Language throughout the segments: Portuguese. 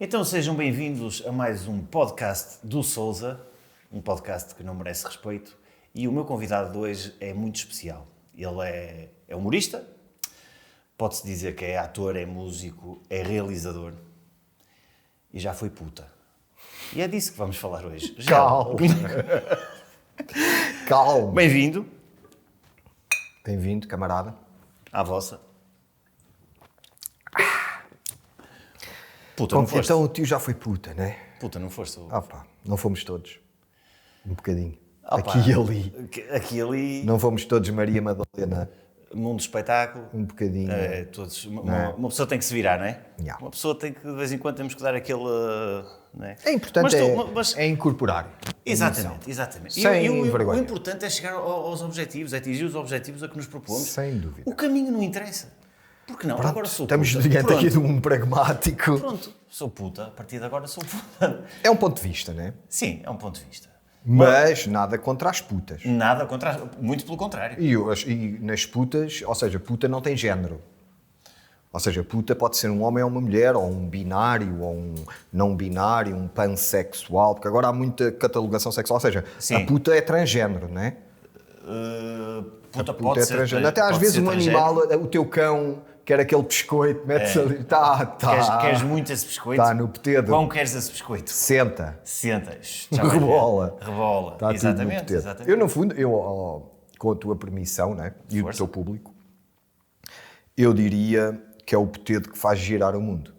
Então sejam bem-vindos a mais um podcast do Sousa, um podcast que não merece respeito, e o meu convidado de hoje é muito especial. Ele é humorista, pode-se dizer que é ator, é músico, é realizador e já foi puta. E é disso que vamos falar hoje. Calma. Calma. Bem-vindo. Bem-vindo, camarada. À vossa. Puta, não foste? Então o tio já foi puta, né? Puta, não foste? Não fomos todos. Um bocadinho. Opa, Aqui e ali. Aqui e ali. Não fomos todos Maria Madalena. Mundo do espetáculo. Um bocadinho. Todos, uma pessoa tem que se virar, não é? Yeah. Uma pessoa tem que, de vez em quando, temos que dar aquele... Não é? É importante mas é incorporar. Exatamente. Sem o vergonha. importante é chegar aos objetivos, é atingir os objetivos a que nos propomos. Sem dúvida. O caminho não interessa. Porque não? Pronto, Agora sou estamos puta. diante aqui de um pragmático. Pronto, sou puta. A partir de agora sou puta. É um ponto de vista, né? Sim, é um ponto de vista. Mas nada contra as putas. Nada contra... Muito pelo contrário. E nas putas, ou seja, puta não tem género. Ou seja, puta pode ser um homem ou uma mulher, ou um binário, ou um não binário, um pansexual, porque agora há muita catalogação sexual. Ou seja, Sim. a puta é transgénero, não é? Puta Puta é transgénero. Até às vezes um animal, o teu cão, quer aquele biscoito, metes ali, Queres muito esse biscoito? Está no petedo. Quão queres esse biscoito? Senta. Sentas. Rebola. Rebola. Está tudo no Exatamente, petedo. exatamente. Eu, no fundo, com a tua permissão, né, e o teu público, eu diria que é o petedo que faz girar o mundo.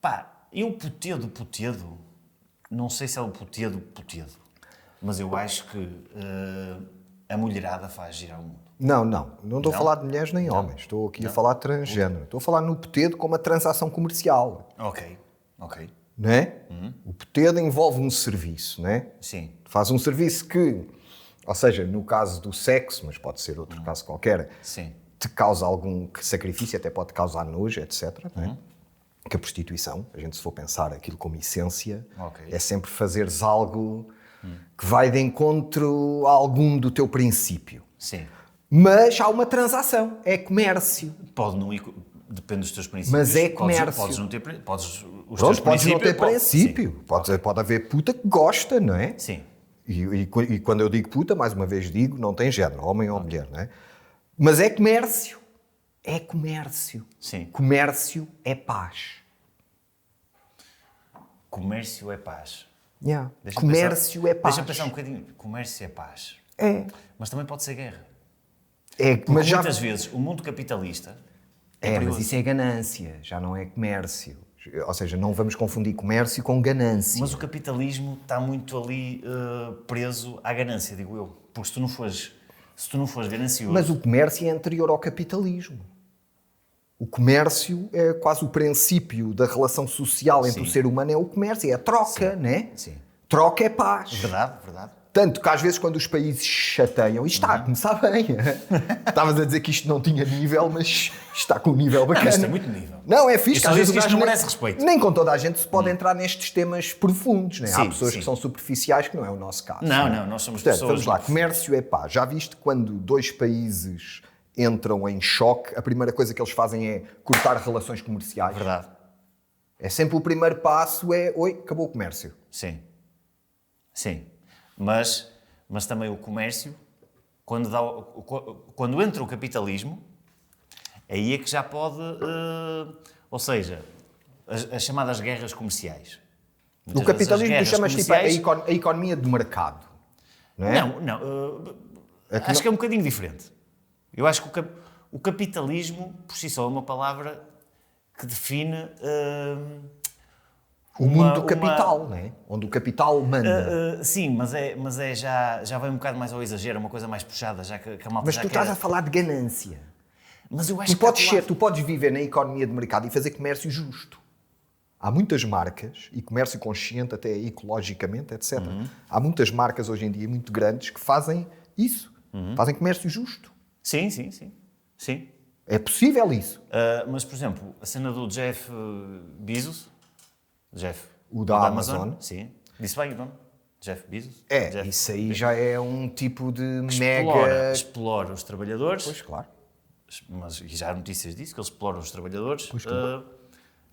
Pá, eu putedo, não sei se é o putedo, mas eu acho que a mulherada faz girar o mundo. Não estou a falar de mulheres nem homens, estou aqui a falar de transgénero. Estou a falar no petedo como a transação comercial. Ok. Não é? O petedo envolve um serviço, não é? Sim. Faz um serviço que, ou seja, no caso do sexo, mas pode ser outro caso qualquer, Sim. te causa algum sacrifício, até pode causar nojo, etc. Não é? Que a prostituição, a gente se for pensar aquilo como essência, é sempre fazeres algo que vai de encontro a algum do teu princípio. Sim. Mas há uma transação, é comércio. Pode não ir, depende dos teus princípios. Mas é comércio. Podes não ter, os Pronto, teus podes não ter princípios, princípio. Pode haver puta que gosta, não é? Sim. E quando eu digo puta, mais uma vez digo, não tem género, homem ou mulher, não é? Mas é comércio. É comércio. Sim. Comércio é paz. Comércio é paz. Yeah. Deixa-me Comércio pensar, é paz. Deixa-me pensar um bocadinho. Comércio é paz. É. Mas também pode ser guerra. Porque Mas muitas vezes o mundo capitalista é mas perigoso. isso é ganância, já não é comércio. Ou seja, não vamos confundir comércio com ganância. Mas o capitalismo está muito ali preso à ganância, digo eu. Porque se tu não fores ganancioso... Mas o comércio é anterior ao capitalismo. O comércio é quase o princípio da relação social entre o ser humano, é o comércio, é a troca, né? Sim. Troca é paz. Verdade. Tanto que às vezes quando os países chateiam, isto está a começar bem. Estavas a dizer que isto não tinha nível, mas está com um nível bacana. Não, isto tem muito nível. Não, é fixe. Eu só Às disse vezes que isto não nem- merece respeito. Nem com toda a gente se pode entrar nestes temas profundos. Né? Sim, Há pessoas sim. que são superficiais, que não é o nosso caso. Não, nós somos Portanto, pessoas... vamos lá, comércio é paz. Já viste quando dois países entram em choque, a primeira coisa que eles fazem é cortar relações comerciais? Verdade. É sempre o primeiro passo, acabou o comércio. Sim. Mas também o comércio, quando entra o capitalismo, aí é que já pode... ou seja, as chamadas guerras comerciais. No Muitas vezes as capitalismo tu guerras chamas tipo comerciais- a economia de mercado. Não é? Acho que é um bocadinho diferente. Eu acho que o capitalismo, por si só, é uma palavra que define... O mundo do capital, né? Onde o capital manda. sim, mas já vai um bocado mais ao exagero, uma coisa mais puxada, já que a malta Mas já tu quer... estás a falar de ganância. Mas eu acho Tu podes viver na economia de mercado e fazer comércio justo. Há muitas marcas, e comércio consciente até ecologicamente, etc. Há muitas marcas hoje em dia muito grandes que fazem isso. Fazem comércio justo. Sim. É possível isso. Mas, por exemplo, a cena do Jeff Bezos... O da Amazon. Sim. Disse bem o nome? Jeff Bezos? É, Jeff isso aí já é um tipo de Explora os trabalhadores. Pois, claro. Mas e já há notícias disso, que ele explora os trabalhadores. Pois, claro.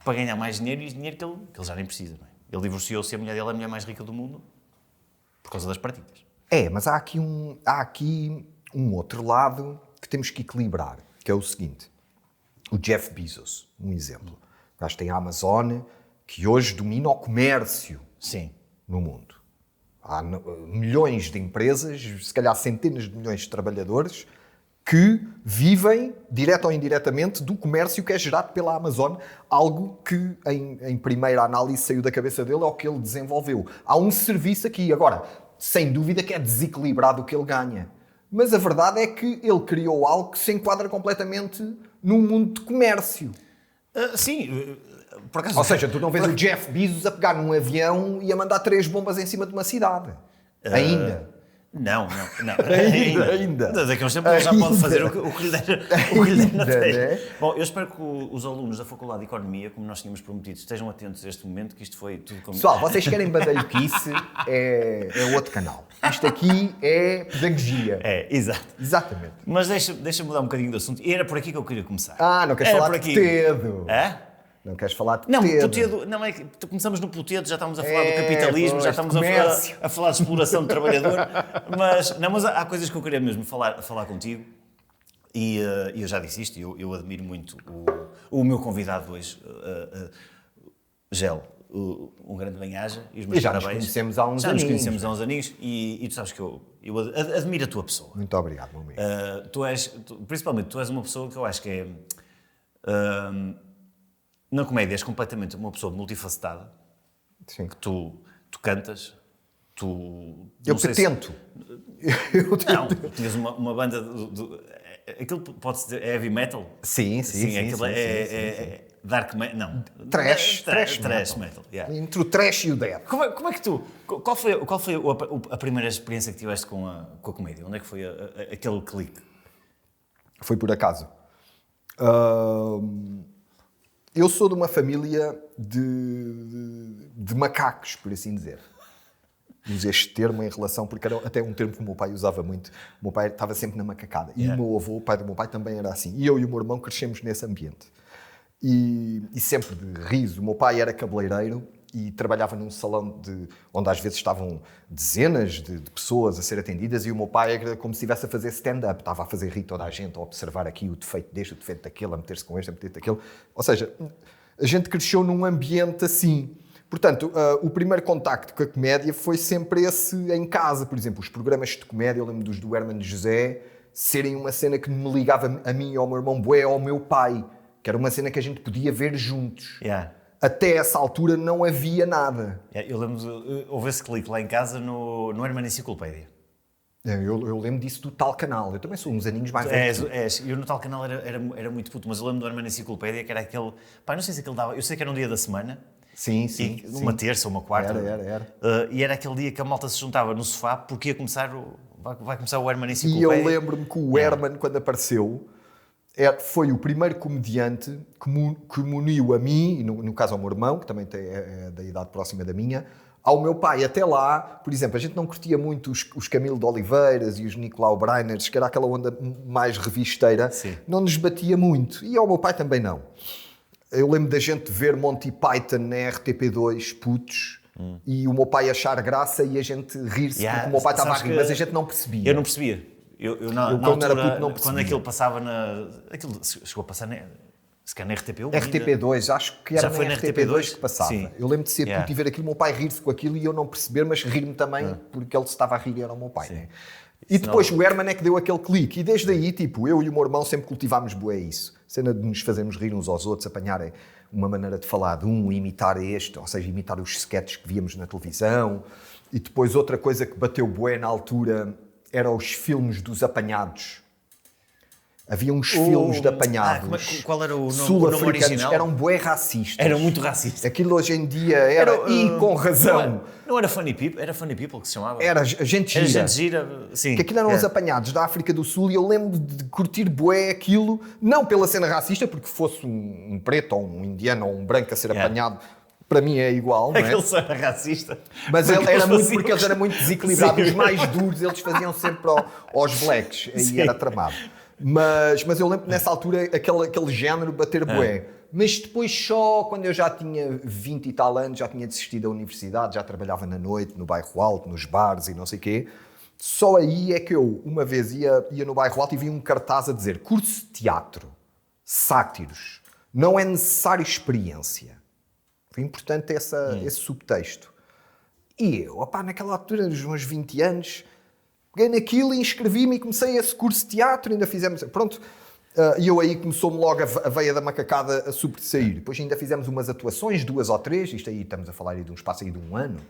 para ganhar mais dinheiro e dinheiro que ele já nem precisa. Não é? Ele divorciou-se e a mulher dele é a mulher mais rica do mundo por causa das partidas. Mas há aqui um outro lado que temos que equilibrar, que é o seguinte. O Jeff Bezos, um exemplo. O gajo tem a Amazon, que hoje domina o comércio no mundo. Há milhões de empresas, se calhar centenas de milhões de trabalhadores, que vivem, direto ou indiretamente, do comércio que é gerado pela Amazon, algo que, em primeira análise, saiu da cabeça dele, é o que ele desenvolveu. Há um serviço aqui, agora, sem dúvida que é desequilibrado o que ele ganha. Mas a verdade é que ele criou algo que se enquadra completamente num mundo de comércio. Sim, por acaso... Ou seja, tu não vês o Jeff Bezos a pegar num avião e a mandar 3 bombas em cima de uma cidade. Ainda. Não. Ainda. Daqui a uns tempos ele já pode fazer o que lhe der na telha. Né? Bom, eu espero que os alunos da Faculdade de Economia, como nós tínhamos prometido, estejam atentos a este momento, que isto foi tudo como... Pessoal, vocês querem badalhoquice, é outro canal. Isto aqui é pedagogia. Exato. Exatamente. Mas deixa mudar um bocadinho do assunto. E era por aqui que eu queria começar. Não queres falar de Putedo. Não queres falar de Putedo. Não, é que começamos no Putedo, já estamos a falar do capitalismo, já estamos a falar de exploração do trabalhador, mas há coisas que eu queria mesmo falar contigo, e eu já disse isto, eu admiro muito o meu convidado hoje, Gel, um grande bem-aja, e os meus já parabéns. Nos conhecemos há uns já aninhos. Nos conhecemos há uns aninhos, e tu sabes que eu admiro a tua pessoa. Muito obrigado, meu amigo. Principalmente, tu és uma pessoa que eu acho que é... na comédia és completamente uma pessoa multifacetada. Sim. Que tu cantas, Eu tento. Não, tinhas uma banda aquilo pode-se dizer, é heavy metal? Sim. Dark metal, não. Trash metal. Entre o trash e o death. Como é que tu... Qual foi a primeira experiência que tiveste com a comédia? Onde é que foi aquele clique? Foi por acaso. Eu sou de uma família de macacos, por assim dizer. Uso este termo em relação, porque era até um termo que o meu pai usava muito. O meu pai estava sempre na macacada. E o meu avô, o pai do meu pai, também era assim. E eu e o meu irmão crescemos nesse ambiente. E sempre de riso. O meu pai era cabeleireiro e trabalhava num salão onde às vezes estavam dezenas de pessoas a ser atendidas, e o meu pai era como se estivesse a fazer stand-up. Estava a fazer rir toda a gente, a observar aqui o defeito deste, o defeito daquele, a meter-se com este, a meter-se daquele. Ou seja, a gente cresceu num ambiente assim. Portanto, o primeiro contacto com a comédia foi sempre esse em casa. Por exemplo, os programas de comédia, eu lembro dos do Hermano José, serem uma cena que me ligava a mim e ao meu irmão bué, ao meu pai, que era uma cena que a gente podia ver juntos. Até essa altura não havia nada. Eu lembro, houve esse clique lá em casa no Hermano Enciclopédia. Eu lembro disso do Tal Canal. Eu também sou uns aninhos mais velho. Eu no Tal Canal era muito puto, mas eu lembro do Hermano Enciclopédia, que era aquele... Não sei se aquele dava... Eu sei que era um dia da semana. Sim. Uma terça ou uma quarta. Era. E era aquele dia que a malta se juntava no sofá porque ia começar vai começar o Hermano Enciclopédia. E eu lembro-me que o Hermano, quando apareceu, foi o primeiro comediante que me uniu a mim, e no caso ao meu irmão, que também é da idade próxima da minha, ao meu pai. Até lá, por exemplo, a gente não curtia muito os Camilo de Oliveiras e os Nicolau Breiners, que era aquela onda mais revisteira. Sim. Não nos batia muito. E ao meu pai também não. Eu lembro da gente ver Monty Python na RTP2, putos, e o meu pai achar graça e a gente rir-se, porque o meu pai estava a rir, mas a gente não percebia. Eu não percebia. Eu na quando altura, era puto, não percebia. quando aquilo passava aquilo chegou a passar se calhar na RTP1. RTP2, acho que era na RTP2 que passava. Sim. Eu lembro de ser puto e ver aquilo, o meu pai rir-se com aquilo e eu não perceber, mas rir-me também, porque ele se estava a rir e era o meu pai. Né? E depois o Herman é que deu aquele clique, e desde aí, tipo, eu e o meu irmão sempre cultivámos bué isso. Cena de nos fazermos rir uns aos outros, apanharem uma maneira de falar de imitar este, ou seja, imitar os sketches que víamos na televisão. E depois outra coisa que bateu bué na altura eram os filmes dos apanhados. Havia uns filmes de apanhados. Qual era o nome original? Eram bué racistas. Eram muito racistas. Aquilo hoje em dia era, e com razão. Não era Funny People? Era Funny People que se chamava? Era Gente Gira. Era Gente Gira, sim. Que aquilo eram os apanhados da África do Sul, e eu lembro de curtir bué aquilo, não pela cena racista, porque fosse um preto ou um indiano ou um branco a ser apanhado, para mim é igual, não é? Aquele só era racista. Mas ele era muito, porque eles eram muito desequilibrados. Os mais duros, eles faziam sempre aos blacks, aí era tramado. Mas eu lembro que nessa altura aquele género bater bué. Mas depois só quando eu já tinha 20 e tal anos, já tinha desistido da universidade, já trabalhava na noite, no bairro alto, nos bares e não sei o quê. Só aí é que eu, uma vez, ia no bairro alto e vi um cartaz a dizer curso de teatro, sátiros, não é necessário experiência. Foi importante esse subtexto. E eu, naquela altura, dos meus 20 anos, peguei naquilo e inscrevi-me e comecei esse curso de teatro, ainda fizemos... Pronto, e eu aí começou-me logo a veia da macacada a sobressair. Depois ainda fizemos umas atuações, 2 ou 3, isto aí estamos a falar aí de um espaço aí de 1 ano.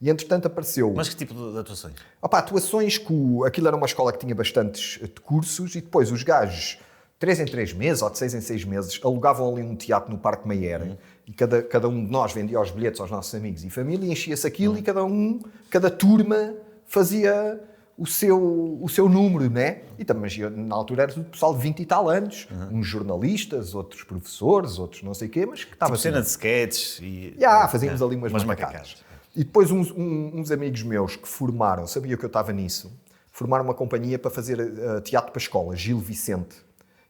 E entretanto apareceu... Mas que tipo de atuações? Atuações que... Aquilo era uma escola que tinha bastantes cursos e depois os gajos, 3 em 3 meses ou de 6 em 6 meses, alugavam ali um teatro no Parque Mayer e cada um de nós vendia os bilhetes aos nossos amigos e família, enchia-se aquilo e cada turma fazia o seu número, né? E também, na altura, era tudo pessoal de 20 e tal anos, uns jornalistas, outros professores, outros não sei o quê, mas que estava... Tipo cena de sketches e... fazíamos ali umas macacadas. E depois uns amigos meus que formaram, sabia que eu estava nisso, formaram uma companhia para fazer teatro para escola, Gil Vicente,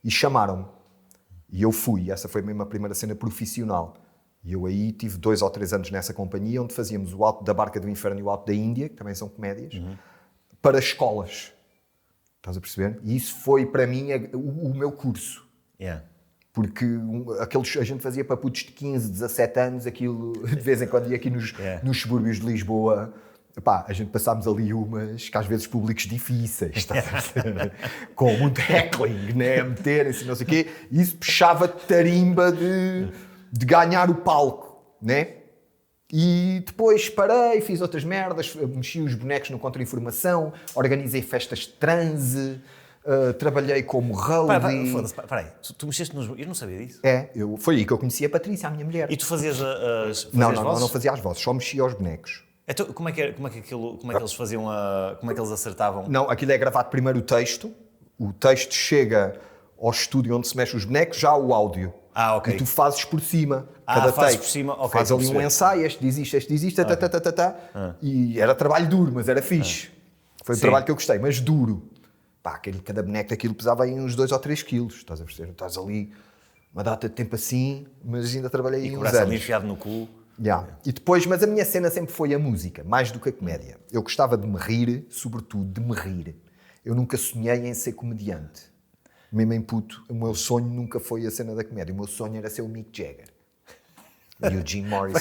e chamaram-me. E eu fui, essa foi mesmo a primeira cena profissional. E eu aí tive 2 ou 3 anos nessa companhia, onde fazíamos o Alto da Barca do Inferno e o Alto da Índia, que também são comédias, para escolas. Estás a perceber? E isso foi, para mim, o meu curso. Porque a gente fazia para putos de 15, 17 anos, aquilo, de vez em quando ia aqui nos subúrbios de Lisboa, a gente passámos ali umas, que às vezes públicos difíceis, com muito heckling, né, a meterem-se, não sei o quê, e isso puxava tarimba de ganhar o palco, né? E depois parei, fiz outras merdas, mexi os bonecos no Contra-Informação, organizei festas de transe, trabalhei como roadie. Foda-se, peraí, tu mexeste nos... Eu não sabia disso. Foi aí que eu conheci a Patrícia, a minha mulher. E tu fazias as Não, vozes? não fazia as vozes, só mexia aos bonecos. Então, como é que eles faziam como é que eles acertavam? Não, aquilo é gravado primeiro o texto chega ao estúdio onde se mexe os bonecos, já o áudio. Ok. E tu fazes por cima, cada take. Por cima, ok. Faz ali um ensaio, este diz isto, E era trabalho duro, mas era fixe. Foi um trabalho que eu gostei, mas duro. Cada boneco daquilo pesava aí uns 2 ou 3 quilos. Estás a perceber? Estás ali uma data de tempo assim, mas ainda trabalhei aí uns anos. E com o braço ali enfiado no cu. E depois, mas a minha cena sempre foi a música, mais do que a comédia. Eu gostava de me rir, sobretudo de me rir. Eu nunca sonhei em ser comediante. Mesmo em puto, o meu sonho nunca foi a cena da comédia. O meu sonho era ser o Mick Jagger. E o Jim Morrison.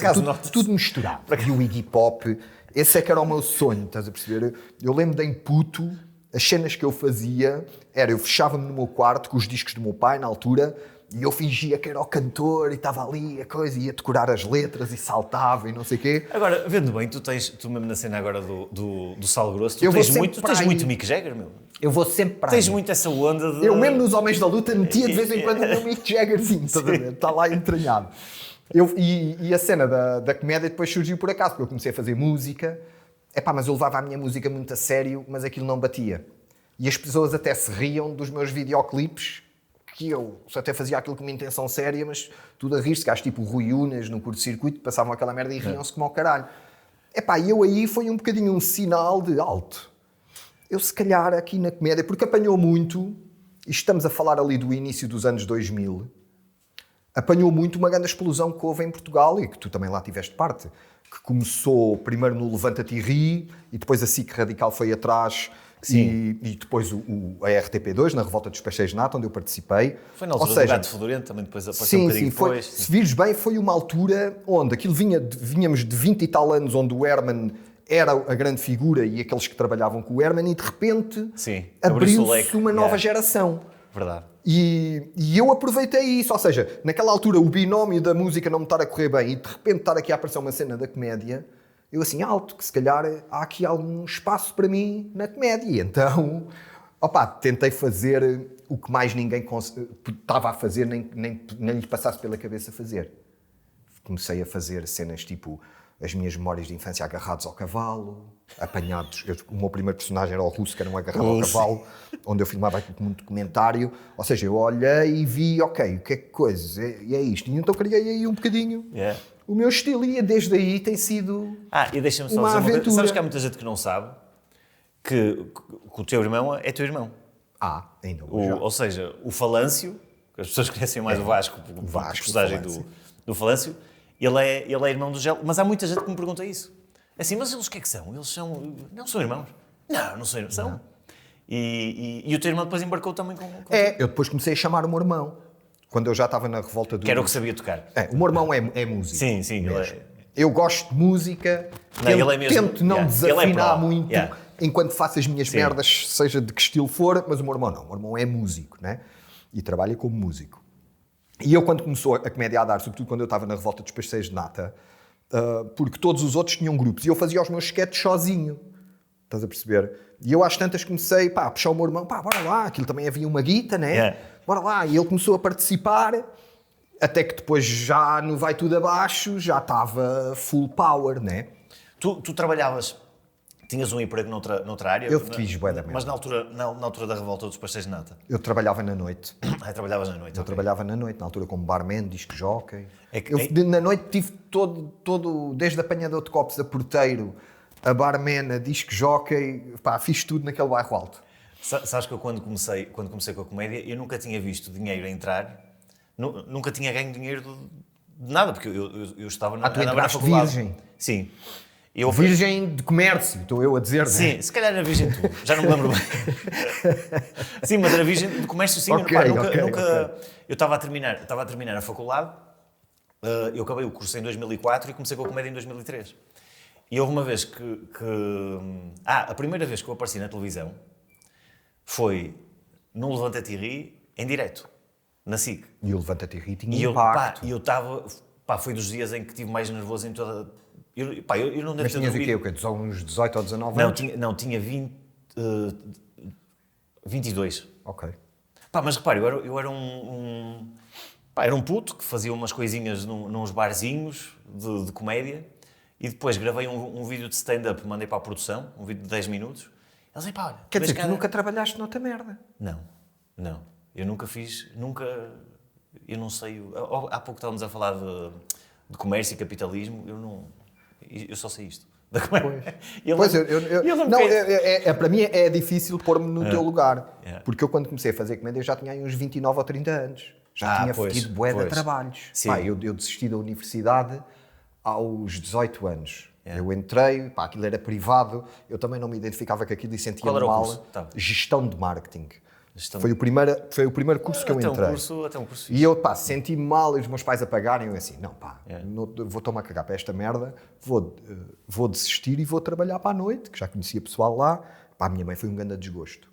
Tudo misturado. E o Iggy Pop. Esse é que era o meu sonho, estás a perceber? Eu lembro de em puto, as cenas que eu fazia era, eu fechava-me no meu quarto com os discos do meu pai, na altura, e eu fingia que era o cantor e estava ali a coisa, ia decorar as letras e saltava e não sei o quê. Agora, vendo bem, tu mesmo na cena agora do Sal Grosso, tu tens muito Mick Jagger, meu. Eu vou sempre para Tens aí. muito essa onda de... Eu mesmo nos Homens da Luta metia de vez em quando o meu Mick Jaggerzinho, está lá entranhado. E a cena da comédia depois surgiu por acaso, porque eu comecei a fazer música, mas eu levava a minha música muito a sério, mas aquilo não batia. E as pessoas até se riam dos meus videoclipes, que eu até fazia aquilo com uma intenção séria, mas tudo a rir-se, gajos tipo o Rui Unas no curto-circuito, passavam aquela merda e riam-se como ao caralho. E eu aí foi um bocadinho um sinal de alto. Eu se calhar aqui na comédia, porque apanhou muito, e estamos a falar ali do início dos anos 2000, apanhou muito uma grande explosão que houve em Portugal, e que tu também lá tiveste parte, que começou primeiro no Levanta-te e Ri, e depois a SIC Radical foi atrás, e depois a RTP2, na Revolta dos Peixes de Nata, onde eu participei. Foi na altura do Gato Fedorento, também depois apareceu um bocadinho depois. Se vires bem, foi uma altura onde aquilo vinhamos de 20 e tal anos, onde o Herman era a grande figura e aqueles que trabalhavam com o Herman, e de repente abriu-se uma nova geração. Verdade. E eu aproveitei isso, ou seja, naquela altura o binómio da música não me estar a correr bem e de repente estar aqui a aparecer uma cena da comédia, eu assim, alto, que se calhar há aqui algum espaço para mim na comédia. E então, tentei fazer o que mais ninguém estava a fazer, nem lhe passasse pela cabeça fazer. Comecei a fazer cenas tipo as minhas memórias de infância agarrados ao cavalo, apanhados. O meu primeiro personagem era o russo, que era um agarrado ao cavalo, onde eu filmava aqui como um documentário. Ou seja, eu olhei e vi, o que é que coisa? E é isto. E então criei aí um bocadinho o meu estilo. E desde aí tem sido e deixa-me só uma dizer aventura. Sabes que há muita gente que não sabe que o teu irmão é teu irmão. Ainda hoje. Ou seja, o Falâncio As pessoas conhecem mais o Vasco, o personagem do Falâncio. Ele é irmão do Gel, mas há muita gente que me pergunta isso. Assim, mas eles o que é que são? Eles não são irmãos? Não são irmãos. São. E o teu irmão depois embarcou também com... Eu depois comecei a chamar o meu irmão. Quando eu já estava na revolta do... Que era o que sabia tocar. O meu irmão é músico. Sim. Eu gosto de música, tento não desafinar muito enquanto faço as minhas merdas, seja de que estilo for, mas o meu irmão não. O meu irmão é músico, né? E trabalha como músico. E eu, quando começou a comédia a dar, sobretudo quando eu estava na revolta dos pastéis de nata, porque todos os outros tinham grupos, e eu fazia os meus sketches sozinho. Estás a perceber? E eu às tantas comecei a puxar o meu irmão, bora lá, aquilo também havia uma guita, né? Bora lá. E ele começou a participar, até que depois já no vai tudo abaixo, já estava full power, né? Tu trabalhavas, tinhas um emprego noutra área? Eu fiz bué da merda. Mas na altura da revolta dos pastéis de nata? Eu trabalhava na noite. Trabalhavas na noite? Eu trabalhava na noite, na altura como barman, disc jockey. Na noite tive todo, desde apanhador de copos a porteiro, a barman, a disc jockey, fiz tudo naquele bairro alto. Sabes que eu quando comecei com a comédia, eu nunca tinha visto dinheiro a entrar, nunca tinha ganho dinheiro de nada, porque eu estava na faculdade. Virgem? Sim. Virgem de comércio, estou eu a dizer, sim, né? Se calhar era virgem tu, já não me lembro bem. Sim, mas era virgem de comércio, sim. Okay. Eu estava a terminar a faculdade, eu acabei o curso em 2004 e comecei com a comédia em 2003. E houve uma vez a primeira vez que eu apareci na televisão foi no Levanta-te e Ri, em direto, na SIC. E o Levanta-te e Ri tinha impacto. E eu estava... foi dos dias em que estive mais nervoso em toda... Eu não devo mas ter tinhas dormido... o quê? Uns 18 ou 19 anos? Tinha 22. Ok. Mas repare, eu era era um puto que fazia umas coisinhas nos barzinhos de comédia e depois gravei um vídeo de stand-up, mandei para a produção, um vídeo de 10 minutos. Eles olha... Quer dizer que tu nunca trabalhaste noutra merda? Não. Eu nunca fiz... Eu não sei... Há pouco estávamos a falar de comércio e capitalismo, eu só sei isto. Para mim é difícil pôr-me no teu lugar. Porque eu quando comecei a fazer comédia eu já tinha aí uns 29 ou 30 anos. Já tinha tido bué de trabalhos. Eu desisti da universidade aos 18 anos. Eu entrei, aquilo era privado, eu também não me identificava com aquilo e sentia-me mal. Gestão de marketing. Foi o primeiro curso que eu entrei. Até um curso e eu, senti-me mal e os meus pais a pagarem. Eu assim, vou tomar a cagar para esta merda, vou desistir e vou trabalhar para a noite, que já conhecia pessoal lá. A minha mãe foi um grande desgosto.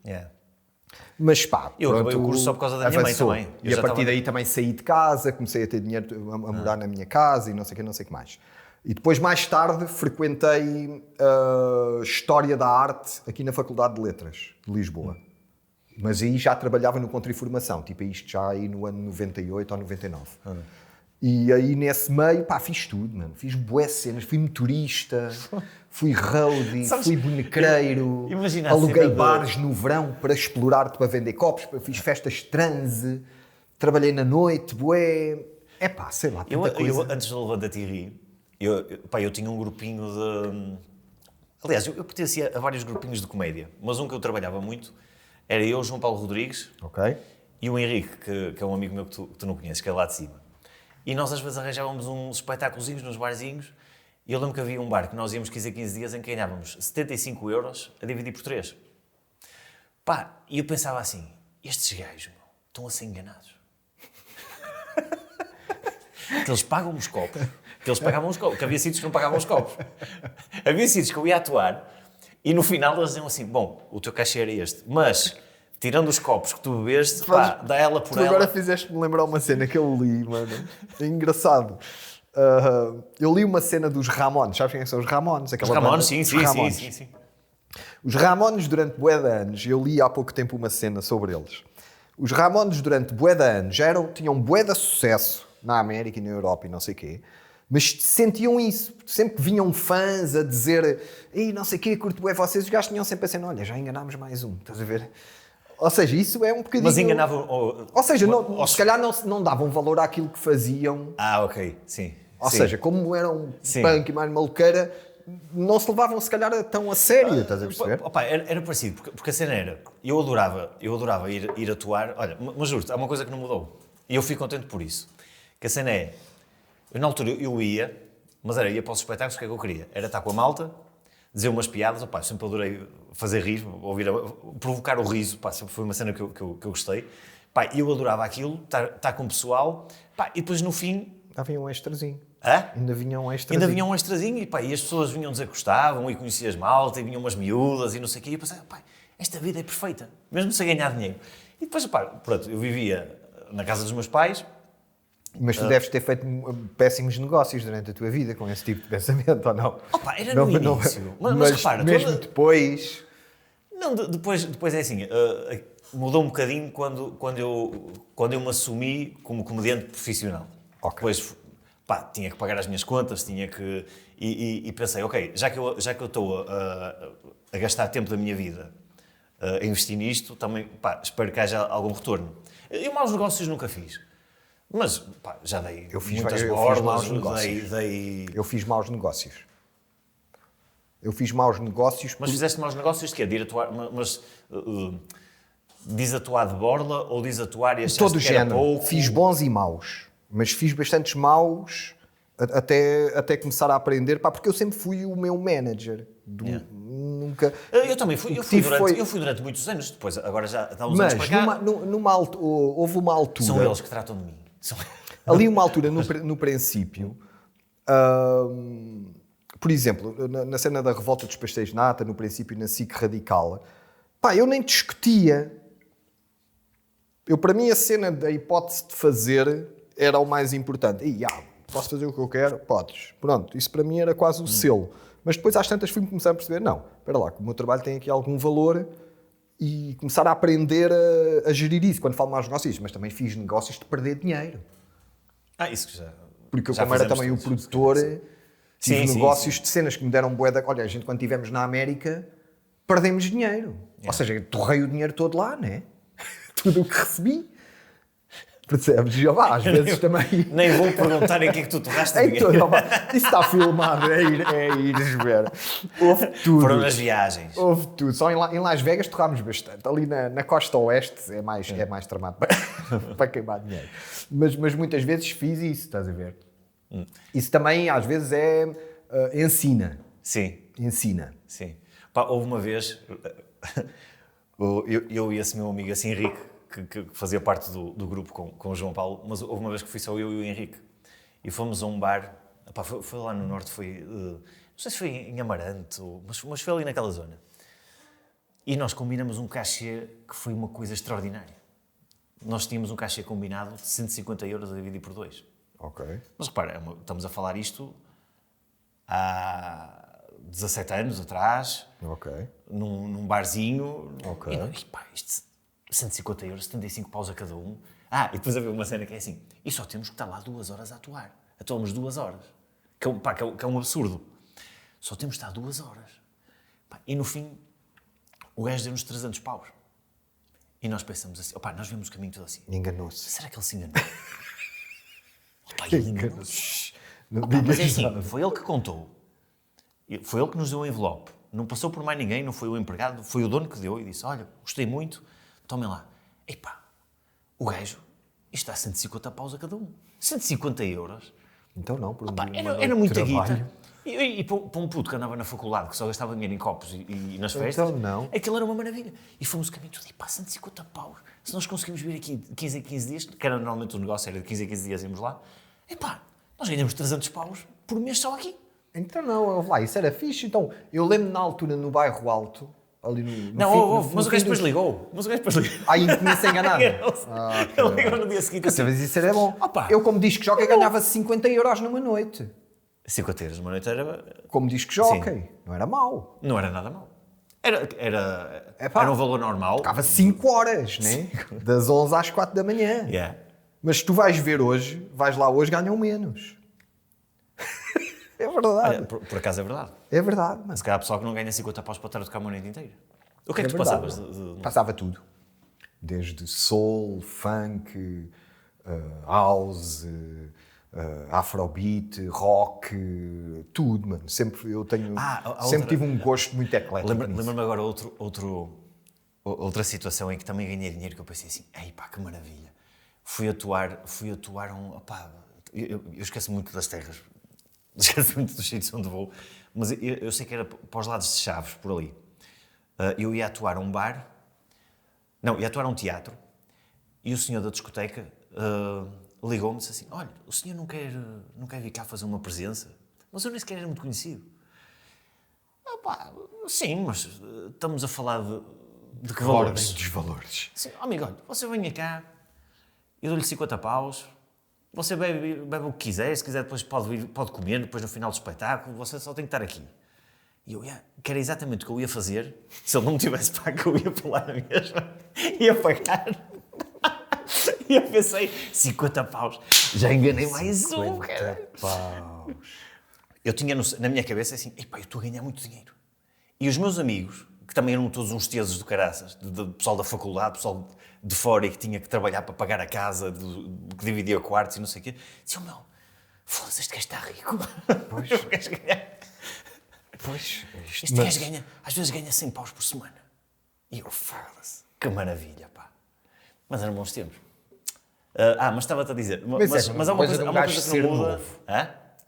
Mas eu acabei o curso só por causa da minha mãe também. E a partir daí também saí de casa, comecei a ter dinheiro a morar na minha casa e não sei o que mais. E depois, mais tarde, frequentei História da Arte aqui na Faculdade de Letras de Lisboa. Mas aí já trabalhava no Contra-Informação, tipo isto já aí no ano 98 ou 99. E aí nesse meio, fiz tudo, mano. Fiz bué cenas, fui motorista, fui roadie, fui bonequeiro, aluguei bares no verão para explorar, para vender copos, fiz festas transe, trabalhei na noite, bué... sei lá, tanta coisa. Antes de Levanta-te e Ri, eu tinha um grupinho de... Aliás, eu pertencia a vários grupinhos de comédia, mas um que eu trabalhava muito era eu, João Paulo Rodrigues, e o Henrique, que é um amigo meu que tu não conheces, que é lá de cima. E nós às vezes arranjávamos uns espetáculozinhos nos barzinhos, e eu lembro que havia um bar que nós íamos 15 a 15 dias em que ganhávamos 75 euros a dividir por 3. E eu pensava assim, estes gajos estão a ser enganados. Que eles pagam os copos, que eles pagavam os copos, que havia sítios que não pagavam os copos. Havia sítios que eu ia atuar, e no final eles diziam assim, bom, o teu cachê era este, mas tirando os copos que tu bebeste, dá ela por ela. Agora fizeste-me lembrar uma cena que eu li, mano. É engraçado. Eu li uma cena dos Ramones. Sabes quem são os Ramones? Os Ramones, sim. Os Ramones, durante bué de anos, eu li há pouco tempo uma cena sobre eles. Os Ramones, durante bué de anos, tinham bué de sucesso na América e na Europa e não sei o quê. Mas sentiam isso. Sempre que vinham fãs a dizer não sei o quê, curto bué vocês, os gajos tinham sempre a cena, olha, já enganámos mais um. Estás a ver? Ou seja, isso é um bocadinho... Mas enganavam... Ou seja, se calhar não davam valor àquilo que faziam. Ok, sim. Ou seja, como eram punk e mais maluqueira, não se levavam se calhar tão a sério, estás a perceber? Era parecido, porque a cena era... Eu adorava ir atuar... Olha, mas juro-te, há uma coisa que não mudou. E eu fui contente por isso. Que a cena é, eu na altura eu ia, mas ia para os espetáculos, o que é que eu queria? Era estar com a malta, dizer umas piadas, opá, sempre adorei fazer rir, provocar o riso, pá, sempre foi uma cena que eu gostei. Pá, eu adorava aquilo, estar com o pessoal, pá, e depois no fim... Havia um extrazinho. Hã? Ainda vinha um extrazinho. Ainda vinha um extrazinho e, pá, e as pessoas vinham dizer que gostavam e conhecias malta e vinham umas miúdas e não sei o quê. E eu pensei, pá, esta vida é perfeita, mesmo sem ganhar dinheiro. E depois, pá, pronto, eu vivia na casa dos meus pais. Mas tu deves ter feito péssimos negócios durante a tua vida com esse tipo de pensamento, ou não? Opa, era no início. Mas repara... Mesmo depois... Não, depois é assim, mudou um bocadinho quando eu me assumi como comediante profissional. Okay. Depois, pá, tinha que pagar as minhas contas, tinha que... E pensei, ok, já que eu estou a gastar tempo da minha vida a investir nisto, também, pá, espero que haja algum retorno. Eu maus negócios nunca fiz. Mas, pá, já dei muitas borlas, Eu fiz maus negócios. Eu fiz maus negócios... Mas fizeste maus negócios de quê? De ir atuar... Mas diz atuar de borla ou diz atuar e achaste todo que era género. pouco? Fiz bons e maus. Mas fiz bastantes maus até começar a aprender. Pá, porque eu sempre fui o meu manager. Nunca... Eu também fui. Eu fui durante muitos anos. Depois, agora já há uns anos para cá. Houve uma altura... São eles que tratam de mim. Ali uma altura, no princípio... por exemplo, na cena da revolta dos pastéis de nata, no princípio na SIC Radical, pá, eu nem discutia. Para mim a cena da hipótese de fazer era o mais importante. Posso fazer o que eu quero? Podes. Pronto, isso para mim era quase o selo. Mas depois às tantas fui-me começar a perceber, não, espera lá, que o meu trabalho tem aqui algum valor e começar a aprender a gerir isso. Quando falo mais negócios, mas também fiz negócios de perder dinheiro. Isso que já... Porque eu, como era também o produtor... Tive negócios de cenas que me deram bué da... Olha, a gente quando estivemos na América, perdemos dinheiro. Ou seja, torrei o dinheiro todo lá, né? Tudo o que recebi. Percebes? Às vezes também... Nem vou perguntar em que é que tu torraste dinheiro. Isso está filmado, é ires ver. Houve tudo. Foram nas viagens. Houve tudo. Só em Las Vegas torrámos bastante. Ali na costa oeste é mais tramado para queimar dinheiro. Mas muitas vezes fiz isso, estás a ver? Isso também, às vezes, ensina. Sim. Ensina. Sim. Pá, houve uma vez, eu e esse meu amigo, assim, Henrique, que fazia parte do grupo com o João Paulo, mas houve uma vez que fui só eu e o Henrique. E fomos a um bar, pá, foi lá no norte, não sei se foi em Amarante, mas foi ali naquela zona. E nós combinamos um cachê que foi uma coisa extraordinária. Nós tínhamos um cachê combinado de 150 euros a dividir por 2. Ok. Mas repara, estamos a falar isto há 17 anos atrás, num barzinho, e pá, isto 150 euros, 75 paus a cada um. E depois havia uma cena que é assim, e só temos que estar lá 2 horas a atuar. Atuamos 2 horas, que é um absurdo. Só temos que estar 2 horas. Pá, e no fim, o gajo deu-nos 300 paus. E nós pensamos assim, nós vimos o caminho todo assim. Enganou-se. Será que ele se enganou? Mas é assim, foi ele que contou. Foi ele que nos deu o envelope. Não passou por mais ninguém, não foi o empregado, foi o dono que deu e disse, olha, gostei muito, tomem lá. O gajo, isto dá 150 paus a cada um. 150 euros. Então não, por era muita guita. E para um puto que andava na faculdade, que só gastava dinheiro em copos e nas festas, então não. Aquilo era uma maravilha. E fomos o caminho todo, 150 paus. Se nós conseguimos vir aqui de 15 em 15 dias, que era normalmente o negócio, era de 15 em 15 dias íamos lá, nós ganhamos 300 paus por mês só aqui. Então não, lá, isso era fixe. Então, eu lembro na altura no Bairro Alto, ali no mas o gajo depois ligou. Aí tinha-se enganado. Ele ligou no dia seguinte. Assim, mas isso era bom. Eu, como disco jockey, ganhava 50 euros numa noite. 50 euros numa noite era... Como disco jockey. Não era mau. Não era nada mau. Era um valor normal. Ficava 5 horas, né? Das 11 às 4 da manhã. Yeah. Mas se tu vais ver hoje, vais lá hoje, ganham menos. É verdade. Olha, por acaso é verdade. É verdade, mano. Se calhar há pessoal que não ganha 50 paus para estar a tocar uma noite inteira. O que é que tu passavas? Passava tudo. Desde soul, funk, house, afrobeat, rock, tudo, mano. Sempre tive um gosto muito eclético. Lembro-me agora outra situação em que também ganhei dinheiro que eu pensei assim, que maravilha. fui atuar opá, eu esqueço muito das terras, esqueço muito dos sítios onde vou, mas eu sei que era para os lados de Chaves, por ali. Eu ia atuar a um bar, não, ia atuar a um teatro, e o senhor da discoteca ligou-me e disse assim, olha, o senhor não quer vir cá fazer uma presença? Mas eu nem sequer era muito conhecido. Pá, sim, mas estamos a falar de que valores? Dos valores. Sim, amigo, olha, você venha cá, eu dou-lhe 50 paus, você bebe o que quiser, se quiser depois pode comer, depois no final do espetáculo, você só tem que estar aqui. E eu, que era exatamente o que eu ia fazer, se ele não me tivesse pago, eu ia para lá na mesma, ia pagar. E eu pensei, 50 paus, já enganei mais um, cara. 50 paus. Eu tinha na minha cabeça assim, epá, eu estou a ganhar muito dinheiro. E os meus amigos, que também eram todos uns tesos do caraças, pessoal da faculdade, pessoal de fora e que tinha que trabalhar para pagar a casa, que dividia quartos e não sei o quê, diziam, meu, foda-se, este gajo está rico. Pois. Este gajo ganha. Pois. Este gajo ganha, às vezes ganha 100 paus por semana. E eu, foda-se, que maravilha, pá. Mas eram bons tempos. Mas estava-te a dizer, mas há uma coisa que não muda.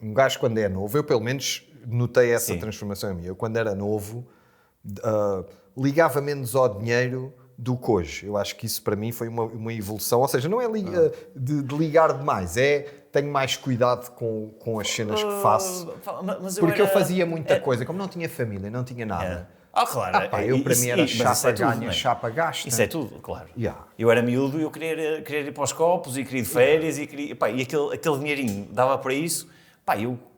Um gajo quando é novo, eu pelo menos notei essa transformação em mim. Eu quando era novo, ligava menos ao dinheiro do que hoje. Eu acho que isso para mim foi uma evolução. Ou seja, não é de ligar demais, tenho mais cuidado com as cenas que faço. Porque eu fazia muita coisa. Como não tinha família, não tinha nada. Claro. Para mim era chapa ganha, chapa gasta. Isso é tudo, claro. Yeah. Eu era miúdo e eu queria ir para os copos e queria ir de férias e aquele dinheirinho dava para isso.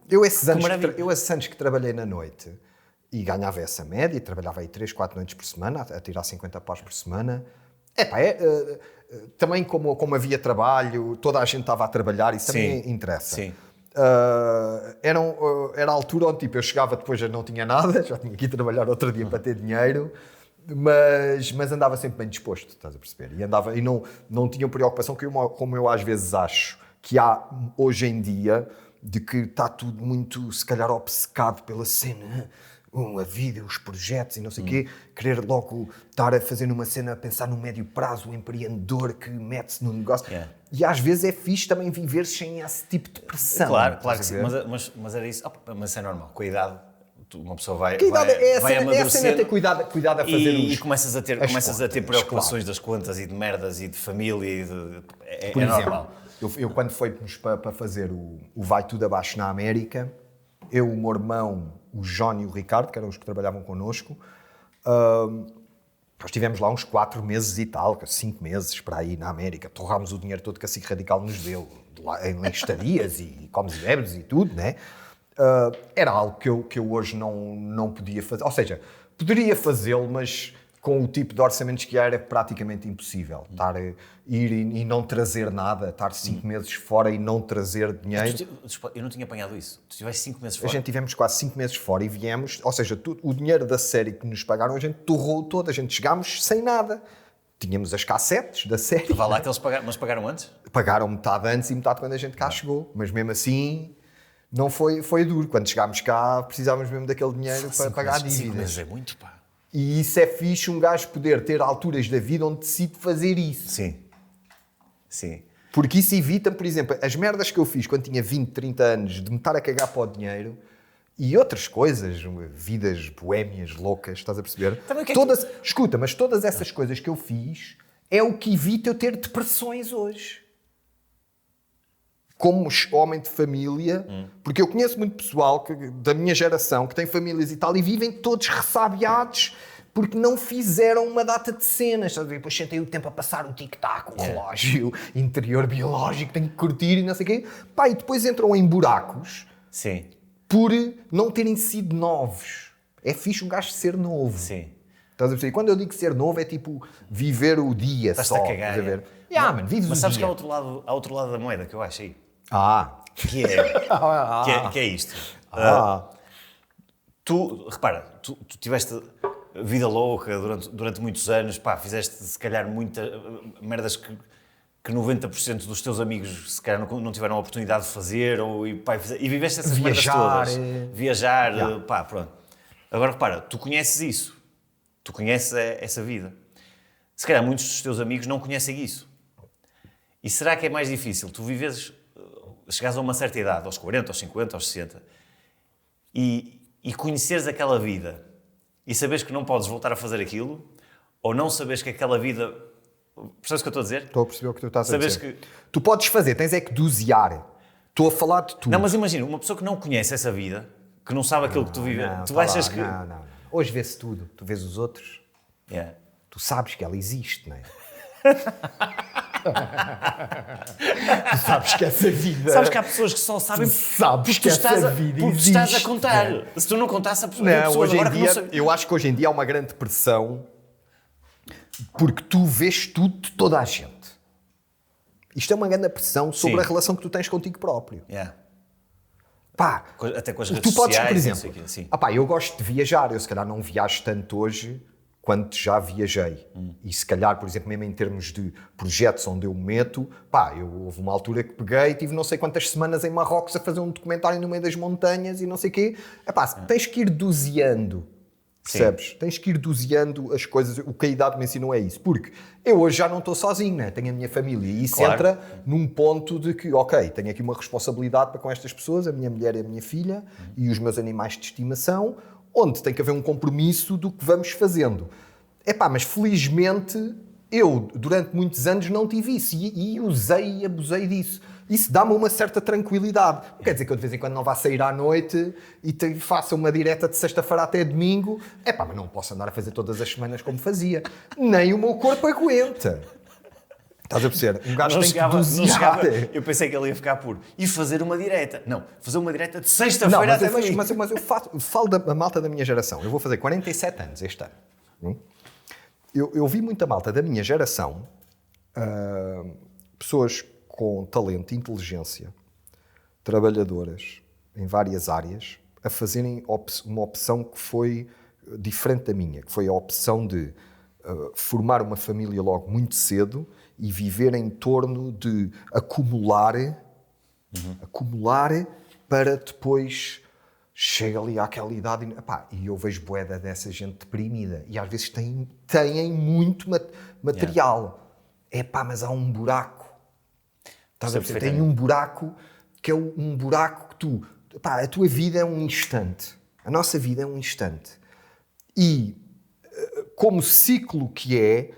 Eu esses anos que trabalhei na noite e ganhava essa média, trabalhava aí 3, 4 noites por semana, a tirar 50 paus por semana. Também como havia trabalho, toda a gente estava a trabalhar, isso também interessa. Sim. Era a altura onde tipo, eu chegava depois, já não tinha nada, já tinha que ir trabalhar outro dia para ter dinheiro, mas andava sempre bem disposto, estás a perceber? E não tinha preocupação, como eu às vezes acho que há hoje em dia, de que está tudo muito, se calhar, obcecado pela cena, a vida, os projetos e não sei o quê, querer logo estar a fazer numa cena, a pensar no médio prazo, o empreendedor que mete-se no negócio. Yeah. E às vezes é fixe também viver sem esse tipo de pressão. Claro que sim, mas era isso. Mas é normal, com a idade, uma pessoa vai amadurecendo. É a cena ter cuidado a fazer e começas a ter preocupações das contas e de merdas e de família. É normal. Eu quando fomos para fazer o Vai Tudo Abaixo na América, eu, o meu irmão, o João e o Ricardo, que eram os que trabalhavam connosco, nós estivemos lá uns 4 meses e tal, 5 meses para aí na América, torrámos o dinheiro todo que a SIC Radical nos deu, em estadias e comes e bebes e tudo, né? Era algo que eu hoje não podia fazer, ou seja, poderia fazê-lo, mas com o tipo de orçamentos que era praticamente impossível. Ir e não trazer nada, estar 5 meses fora e não trazer dinheiro. Eu não tinha apanhado isso. Tu estiveste 5 meses fora? A gente tivemos quase 5 meses fora e viemos, ou seja, o dinheiro da série que nos pagaram, a gente torrou todo, a gente chegámos sem nada. Tínhamos as cassetes da série. Vá lá que eles pagaram, mas pagaram antes? Pagaram metade antes e metade quando a gente cá chegou. Mas mesmo assim, não foi duro. Quando chegámos cá, precisávamos mesmo daquele dinheiro para pagar dívidas. 5 meses é muito, pá. E isso é fixe, um gajo poder ter alturas da vida onde decide fazer isso. Sim. Porque isso evita, por exemplo, as merdas que eu fiz quando tinha 20, 30 anos, de me estar a cagar para o dinheiro e outras coisas, vidas boémias, loucas, estás a perceber? Escuta, mas todas essas coisas que eu fiz é o que evita eu ter depressões hoje. Como homem de família, porque eu conheço muito pessoal da minha geração que tem famílias e tal e vivem todos ressabiados porque não fizeram uma data de cenas. Depois sentei o tempo a passar o tic-tac, o relógio interior biológico, tenho que curtir e não sei o quê. E depois entram em buracos por não terem sido novos. É fixe um gajo ser novo. Sim. Estás a perceber? Quando eu digo ser novo é tipo viver o dia. Estás-te só. a cagar. Mano, vives mas o sabes dia. que há outro lado da moeda que eu acho aí. Que é isto. Tu tiveste vida louca durante muitos anos, fizeste se calhar muitas merdas que 90% dos teus amigos se calhar não tiveram a oportunidade de fazer e viveste essas merdas todas. Viajar, pronto. Agora repara, tu conheces isso, tu conheces essa vida. Se calhar muitos dos teus amigos não conhecem isso. E será que é mais difícil tu viveres, chegares a uma certa idade, aos 40, aos 50, aos 60, e conheceres aquela vida e saberes que não podes voltar a fazer aquilo, ou não saberes que aquela vida... Percebes o que eu estou a dizer? Estou a perceber o que tu estás a dizer. Que... Tu podes fazer, tens é que dosear. Estou a falar de tu. Não, mas imagina, uma pessoa que não conhece essa vida, que não sabe aquilo que tu vives, tu achas que... Não. Hoje vê-se tudo. Tu vês os outros. Yeah. Tu sabes que ela existe, não é? Tu sabes que essa vida... Sabes que há pessoas que só sabem... Sabes que essa vida porque existe. estás a contar. Né? Se tu não contasse a pessoa... Não, hoje em dia, não eu acho que hoje em dia há uma grande pressão porque tu vês tudo de toda a gente. Isto é uma grande pressão sobre a relação que tu tens contigo próprio. Yeah. Pá, até com as redes tu podes, sociais, por exemplo, assim. Eu gosto de viajar, eu se calhar não viajo tanto hoje quanto já viajei. E se calhar, por exemplo, mesmo em termos de projetos onde eu me meto, houve uma altura que peguei e tive não sei quantas semanas em Marrocos a fazer um documentário no meio das montanhas e não sei o quê. Tens que ir doseando, percebes? Sim. Tens que ir doseando as coisas. O que a idade me ensinou é isso. Porque eu hoje já não estou sozinho, né? Tenho a minha família e isso entra num ponto de que, tenho aqui uma responsabilidade para com estas pessoas, a minha mulher e a minha filha e os meus animais de estimação, onde tem que haver um compromisso do que vamos fazendo. Mas felizmente eu, durante muitos anos, não tive isso e usei e abusei disso. Isso dá-me uma certa tranquilidade. Não quer dizer que eu de vez em quando não vá sair à noite e faça uma direta de sexta-feira até domingo. Mas não posso andar a fazer todas as semanas como fazia. Nem o meu corpo aguenta. Estás a perceber? Um gajo tem que dosear. Eu pensei que ele ia ficar por... E fazer uma direta. Não, fazer uma direta de sexta-feira até domingo. Mas eu falo da malta da minha geração. Eu vou fazer 47 anos este ano. Eu vi muita malta da minha geração, pessoas com talento e inteligência, trabalhadoras em várias áreas, a fazerem uma opção que foi diferente da minha, que foi a opção de formar uma família logo muito cedo e viver em torno de acumular para depois chega ali àquela idade e eu vejo bué dessa gente deprimida e às vezes têm muito material. Mas há um buraco. Estás a perceber? Tem um buraco que é um buraco que tu... a tua vida é um instante. A nossa vida é um instante. E, como ciclo que é,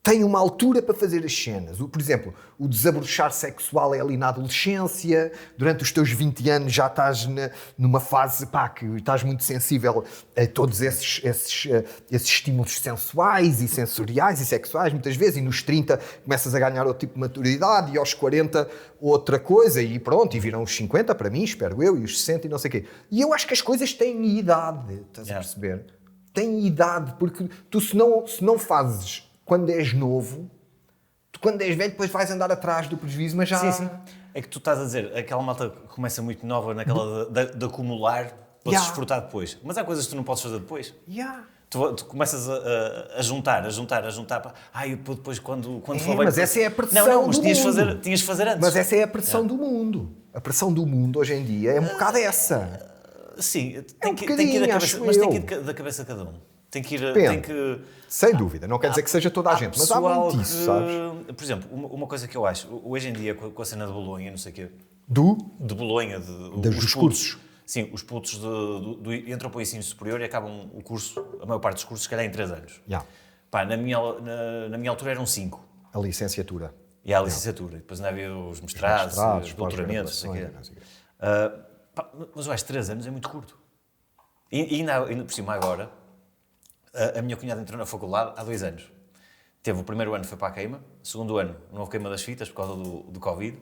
tem uma altura para fazer as cenas. Por exemplo, o desabrochar sexual é ali na adolescência, durante os teus 20 anos já estás numa fase que estás muito sensível a todos esses estímulos sensuais e sensoriais e sexuais, muitas vezes, e nos 30 começas a ganhar outro tipo de maturidade, e aos 40 outra coisa, e pronto, e viram os 50 para mim, espero eu, e os 60 e não sei o quê. E eu acho que as coisas têm idade, estás a perceber? Têm idade, porque tu se não fazes quando és novo, tu quando és velho depois vais andar atrás do prejuízo, mas já... Sim. É que tu estás a dizer, aquela malta que começa muito nova naquela de acumular para desfrutar depois. Mas há coisas que tu não podes fazer depois. Tu começas a juntar. Depois quando for velho... Mas essa é a pressão do mundo. Tinhas de fazer antes. Mas essa é a pressão do mundo. A pressão do mundo hoje em dia é um bocado essa. Sim, tem que ir da cabeça, mas tem que ir da cabeça de cada um. Tem que ir... Sem dúvida, não quer dizer que seja toda a gente, mas há muito isso, sabes? Por exemplo, uma coisa que eu acho, hoje em dia, com a cena de Bolonha, não sei o quê... De Bolonha, dos cursos. Sim, os putos entram para o ensino superior e acabam o curso, a maior parte dos cursos, se calhar em 3 anos. Na minha altura eram 5. A licenciatura. E a licenciatura. E depois ainda havia os mestrados, os doutoramentos, não sei o quê. Mas eu acho que 3 anos é muito curto. E ainda por cima agora... A minha cunhada entrou na faculdade há 2 anos. O primeiro ano foi para a queima, o segundo ano não houve queima das fitas por causa do Covid.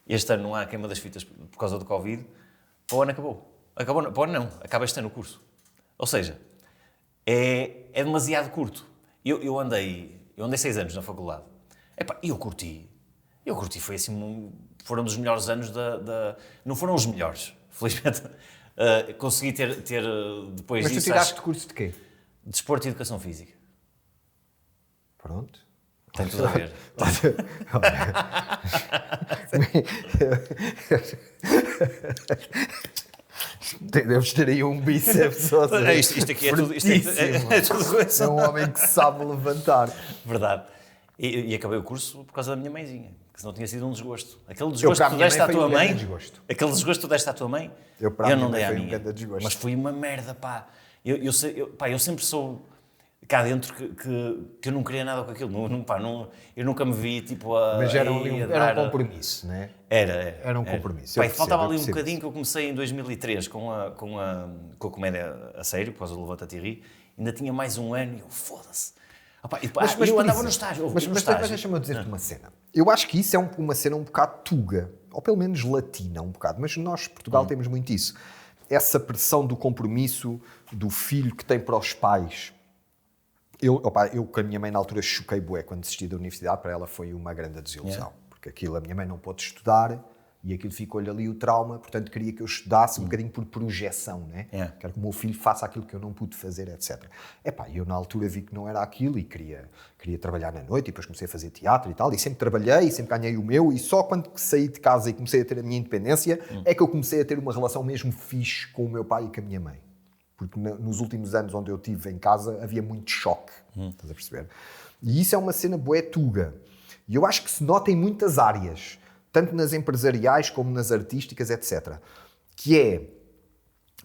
Este ano não há queima das fitas por causa do Covid. Para o ano acabou. Para o ano não, acaba este ano o curso. Ou seja, é demasiado curto. Eu andei 6 anos na faculdade. E eu curti, foi assim, foram dos melhores anos não foram os melhores, felizmente. Consegui ter depois disso... Mas tu tiraste curso de quê? Desporto e Educação Física. Pronto. Tem tudo a ver. Deves ter aí um bíceps. Isto aqui é tudo. É um homem que sabe levantar. Verdade. E acabei o curso por causa da minha mãezinha, que senão tinha sido um desgosto. Aquele desgosto que tu deste à tua mãe, aquele desgosto que tu deste à tua mãe, eu não dei à minha. Mas foi uma merda, pá. Eu sempre sou cá dentro que eu não queria nada com aquilo. Eu nunca me vi tipo a. Mas era um compromisso, não é? Era um compromisso. Pá, faltava ali um bocadinho que eu comecei em 2003 com a comédia a sério, por causa do Levanta-te e Ri. Ainda tinha mais um ano e eu, foda-se. Mas eu andava no estágio. Mas deixa-me dizer-te uma cena. Eu acho que isso é uma cena um bocado tuga, ou pelo menos latina um bocado, mas nós, Portugal, temos muito isso. Essa pressão do compromisso do filho que tem para os pais. Eu com a minha mãe na altura choquei bué quando desisti da universidade, para ela foi uma grande desilusão, porque aquilo a minha mãe não pôde estudar e aquilo ficou-lhe ali o trauma, portanto queria que eu estudasse um bocadinho por projeção, né? Quero que o meu filho faça aquilo que eu não pude fazer, etc. Eu na altura vi que não era aquilo e queria trabalhar na noite e depois comecei a fazer teatro e tal, e sempre trabalhei e sempre ganhei o meu, e só quando saí de casa e comecei a ter a minha independência é que eu comecei a ter uma relação mesmo fixe com o meu pai e com a minha mãe. Porque nos últimos anos onde eu estive em casa havia muito choque, estás a perceber? E isso é uma cena bué tuga. E eu acho que se nota em muitas áreas, tanto nas empresariais como nas artísticas, etc. Que é,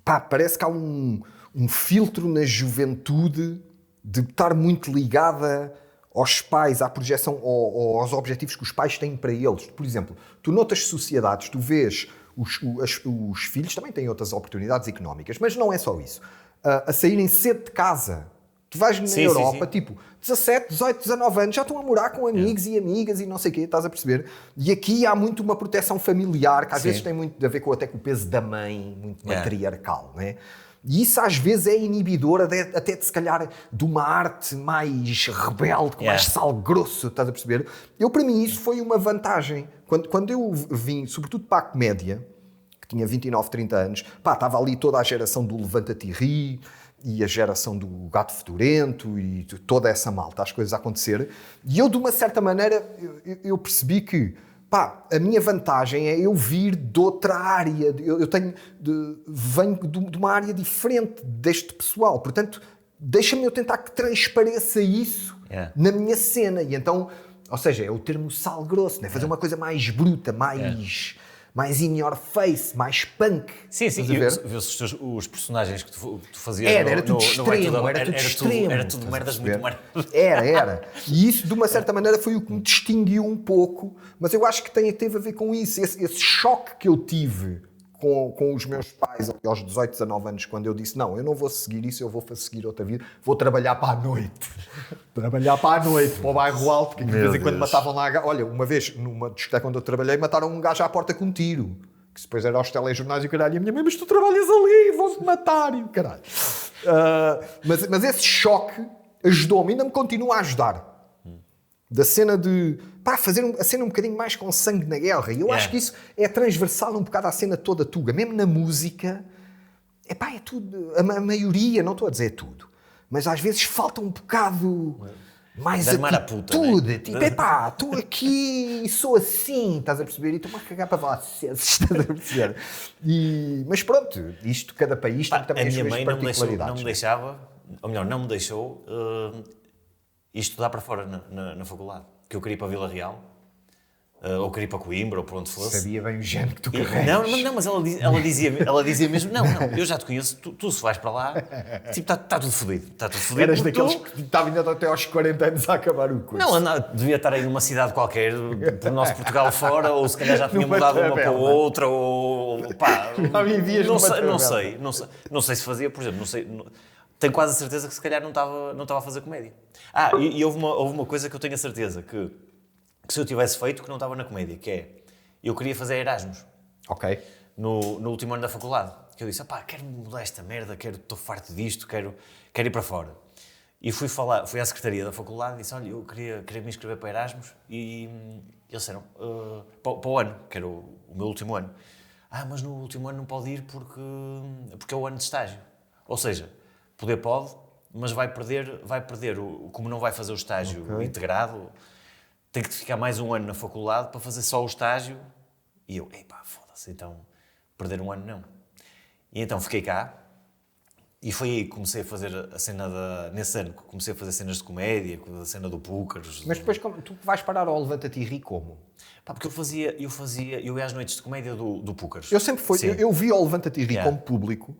parece que há um filtro na juventude de estar muito ligada aos pais, à projeção, aos objetivos que os pais têm para eles. Por exemplo, tu noutras sociedades, tu vês os filhos também têm outras oportunidades económicas, mas não é só isso. A saírem cedo de casa. Tu vais na Europa, tipo, 17, 18, 19 anos, já estão a morar com amigos e amigas e não sei o quê, estás a perceber? E aqui há muito uma proteção familiar, que às vezes tem muito a ver até com o peso da mãe, muito matriarcal, não é? E isso às vezes é inibidor até de, se calhar, de uma arte mais rebelde, com mais sal grosso, estás a perceber? Para mim, isso foi uma vantagem. Quando eu vim, sobretudo para a comédia, que tinha 29, 30 anos, estava ali toda a geração do Levanta-te e Ri, e a geração do Gato Fedorento, e toda essa malta, as coisas a acontecer. E eu, de uma certa maneira, eu percebi que a minha vantagem é eu vir de outra área. Eu venho de uma área diferente deste pessoal. Portanto, deixa-me eu tentar que transpareça isso na minha cena. E então, ou seja, é o termo sal grosso, né? Fazer uma coisa mais bruta, mais in your face, mais punk. Sim. Viu-se os personagens que tu fazias era tudo extremo, era tudo merdas muito merdas. Era. E isso, de uma certa maneira, foi o que me distinguiu um pouco, mas eu acho que teve a ver com isso, esse choque que eu tive com os meus pais aos 18, 19 anos, quando eu disse, não, eu não vou seguir isso, eu vou seguir outra vida, vou trabalhar para a noite. Para o bairro alto, que de vez em quando matavam lá... Olha, uma vez, numa discoteca onde eu trabalhei, mataram um gajo à porta com um tiro, que depois era aos telejornais e o caralho, e a minha mãe, mas tu trabalhas ali, vão-te matar, e o caralho. Mas esse choque ajudou-me, ainda me continua a ajudar. Da cena de fazer a cena um bocadinho mais com sangue na guerra. E eu acho que isso é transversal um bocado à cena toda tuga. Mesmo na música, é tudo. A maioria, não estou a dizer tudo, mas às vezes falta um bocado mais atitude. Tipo, estou aqui e sou assim, estás a perceber? E estou-me a cagar para vocês, estás a perceber? Mas pronto, isto, cada país tem também as suas particularidades. Não me deixava, ou melhor, não me deixou... e estudar para fora na faculdade. Que eu queria ir para Vila Real, ou queria ir para Coimbra, ou para onde fosse. Sabia bem o género que tu carregas. Não, mas ela dizia mesmo, não, eu já te conheço, tu se vais para lá, tipo, está tudo fodido. Eras daqueles que estavam ainda até aos 40 anos a acabar o curso. Não, devia estar aí numa cidade qualquer, do nosso Portugal fora, ou se calhar já tinha mudado uma para outra, ou já vivias não sei se fazia, por exemplo, não sei... Tenho quase a certeza que se calhar não estava a fazer comédia. E houve uma coisa que eu tenho a certeza, que se eu tivesse feito, que não estava na comédia, que é, eu queria fazer Erasmus. Ok. No último ano da faculdade. Que eu disse, quero mudar esta merda, estou farto disto, quero ir para fora. E fui à secretaria da faculdade e disse, olha, eu queria me inscrever para Erasmus, e eles disseram, para o ano, que era o meu último ano. Mas no último ano não pode ir porque é o ano de estágio. Ou seja, poder pode, mas vai perder como não vai fazer o estágio integrado, tem que ficar mais um ano na faculdade para fazer só o estágio. E eu, foda-se, então perder um ano não. E então fiquei cá, E foi aí que comecei a fazer a cena nesse ano, que comecei a fazer cenas de comédia, a cena do póquer. Mas depois tu vais parar ao Levanta-te e Ri como? Pá, porque eu ia às noites de comédia do póquer. Eu sempre fui, eu vi ao Levanta-te e Ri como público,